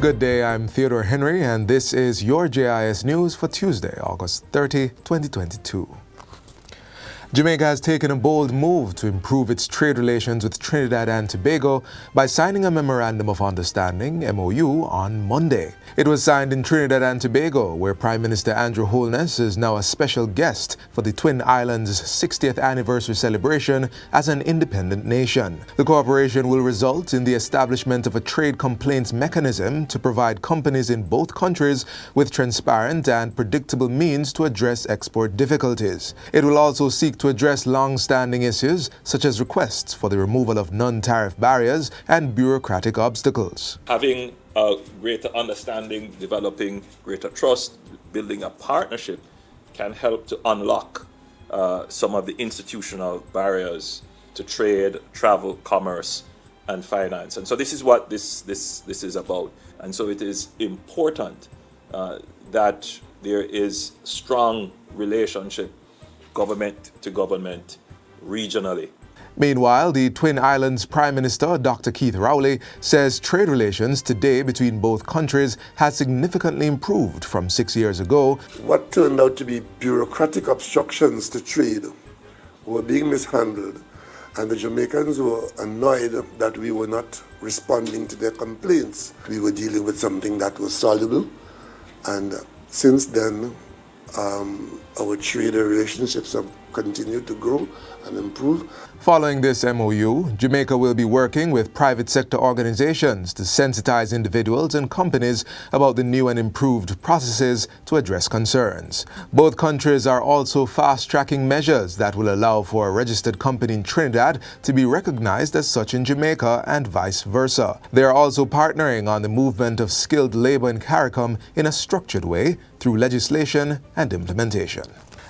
Good day, I'm Theodore Henry, and this is your JIS News for Tuesday, August 30, 2022. Jamaica has taken a bold move to improve its trade relations with Trinidad and Tobago by signing a Memorandum of Understanding, MOU, on Monday. It was signed in Trinidad and Tobago, where Prime Minister Andrew Holness is now a special guest for the Twin Islands' 60th anniversary celebration as an independent nation. The cooperation will result in the establishment of a trade complaints mechanism to provide companies in both countries with transparent and predictable means to address export difficulties. It will also seek to address long-standing issues such as requests for the removal of non-tariff barriers and bureaucratic obstacles. Having a greater understanding, developing greater trust, building a partnership can help to unlock some of the institutional barriers to trade, travel, commerce, and finance. And so this is what this is about. And so it is important that there is strong relationship government to government regionally. Meanwhile, the Twin Islands Prime Minister, Dr. Keith Rowley, says trade relations today between both countries has significantly improved from 6 years ago. What turned out to be bureaucratic obstructions to trade were being mishandled, and the Jamaicans were annoyed that we were not responding to their complaints. We were dealing with something that was soluble, and since then, our trade relationships have continued to grow and improve. Following this MOU, Jamaica will be working with private sector organizations to sensitize individuals and companies about the new and improved processes to address concerns. Both countries are also fast-tracking measures that will allow for a registered company in Trinidad to be recognized as such in Jamaica and vice versa. They are also partnering on the movement of skilled labor in CARICOM in a structured way through legislation and implementation.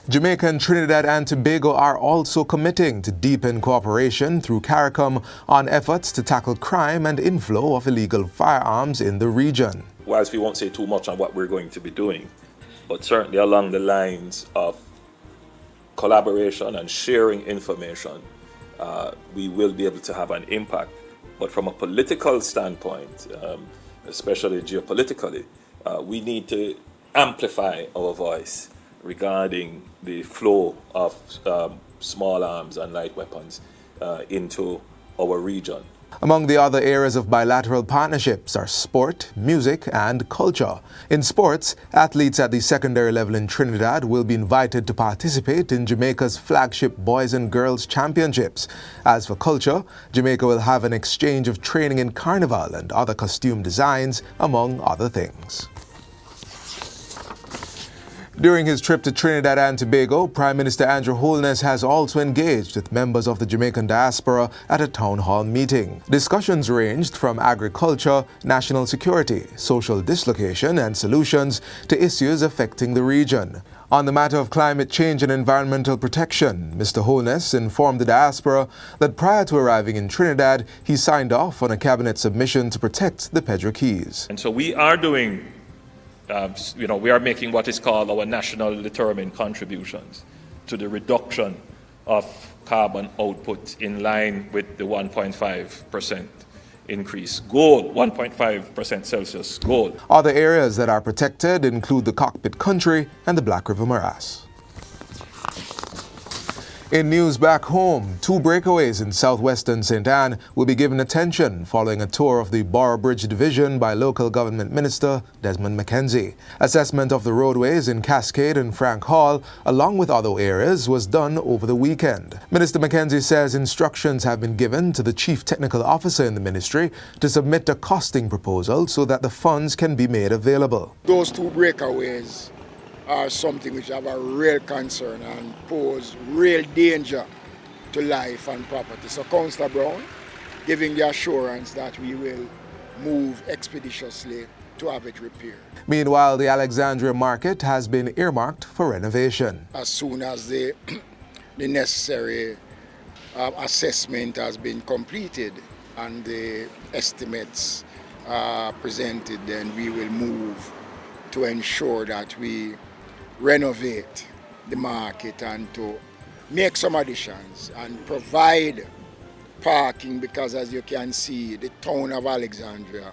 Jamaica and Trinidad and Tobago are also committing to deepen cooperation through CARICOM on efforts to tackle crime and inflow of illegal firearms in the region. Whilst we won't say too much on what we're going to be doing, but certainly along the lines of collaboration and sharing information, we will be able to have an impact. But from a political standpoint, especially geopolitically, we need to amplify our voice regarding the flow of small arms and light weapons into our region. Among the other areas of bilateral partnerships are sport, music, and culture. In sports, athletes at the secondary level in Trinidad will be invited to participate in Jamaica's flagship Boys and Girls Championships. As for culture, Jamaica will have an exchange of training in carnival and other costume designs, among other things. During his trip to Trinidad and Tobago, Prime Minister Andrew Holness has also engaged with members of the Jamaican diaspora at a town hall meeting. Discussions ranged from agriculture, national security, social dislocation and solutions to issues affecting the region. On the matter of climate change and environmental protection, Mr. Holness informed the diaspora that prior to arriving in Trinidad, he signed off on a cabinet submission to protect the Pedro Keys. And so we are doing we are making what is called our national determined contributions to the reduction of carbon output in line with the 1.5% increase goal, 1.5% Celsius goal. Other areas that are protected include the Cockpit Country and the Black River Morass. In news back home, 2 breakaways in southwestern St. Anne will be given attention following a tour of the Boroughbridge Division by local government minister Desmond McKenzie. Assessment of the roadways in Cascade and Frank Hall, along with other areas, was done over the weekend. Minister McKenzie says instructions have been given to the chief technical officer in the ministry to submit a costing proposal so that the funds can be made available. Those 2 breakaways are something which have a real concern and pose real danger to life and property. So Councillor Brown giving the assurance that we will move expeditiously to have it repaired. Meanwhile, the Alexandria market has been earmarked for renovation. As soon as the necessary assessment has been completed and the estimates are presented, then we will move to ensure that we renovate the market and to make some additions and provide parking, because as you can see, the town of Alexandria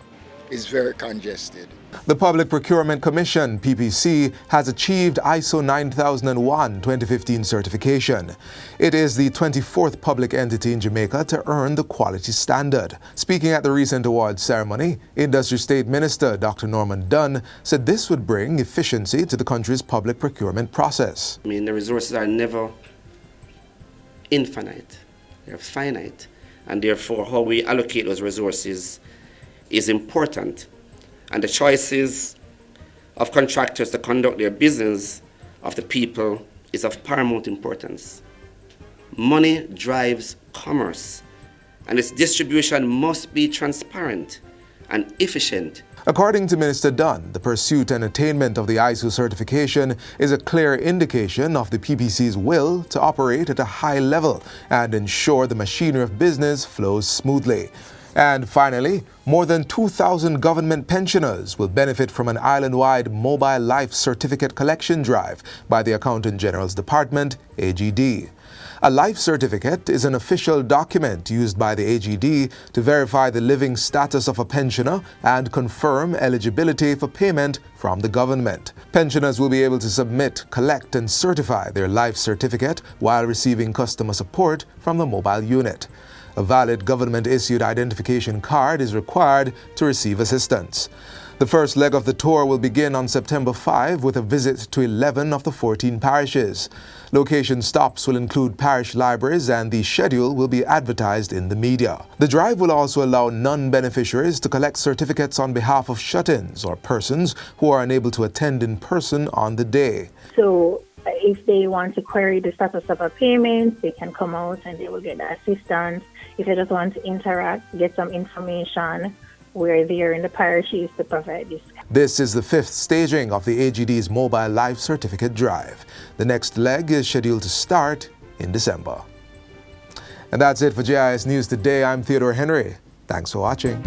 is very congested. The Public Procurement Commission, PPC, has achieved ISO 9001 2015 certification. It is the 24th public entity in Jamaica to earn the quality standard. Speaking at the recent awards ceremony, Industry State Minister Dr. Norman Dunn said this would bring efficiency to the country's public procurement process. I mean, the resources are never infinite, they're finite, and therefore how we allocate those resources is important. And the choices of contractors to conduct their business of the people is of paramount importance. Money drives commerce, and its distribution must be transparent and efficient. According to Minister Dunn, the pursuit and attainment of the ISO certification is a clear indication of the PPC's will to operate at a high level and ensure the machinery of business flows smoothly. And finally, more than 2,000 government pensioners will benefit from an island-wide mobile life certificate collection drive by the Accountant General's Department, AGD. A life certificate is an official document used by the AGD to verify the living status of a pensioner and confirm eligibility for payment from the government. Pensioners will be able to submit, collect, and certify their life certificate while receiving customer support from the mobile unit. A valid government-issued identification card is required to receive assistance. The first leg of the tour will begin on September 5 with a visit to 11 of the 14 parishes. Location stops will include parish libraries and the schedule will be advertised in the media. The drive will also allow non-beneficiaries to collect certificates on behalf of shut-ins or persons who are unable to attend in person on the day. So if they want to query the status of a payment, they can come out and they will get the assistance. If they just want to interact, get some information, we're there in the parishes to provide this. This is the 5th staging of the AGD's Mobile Life Certificate Drive. The next leg is scheduled to start in December. And that's it for JIS News Today. I'm Theodore Henry. Thanks for watching.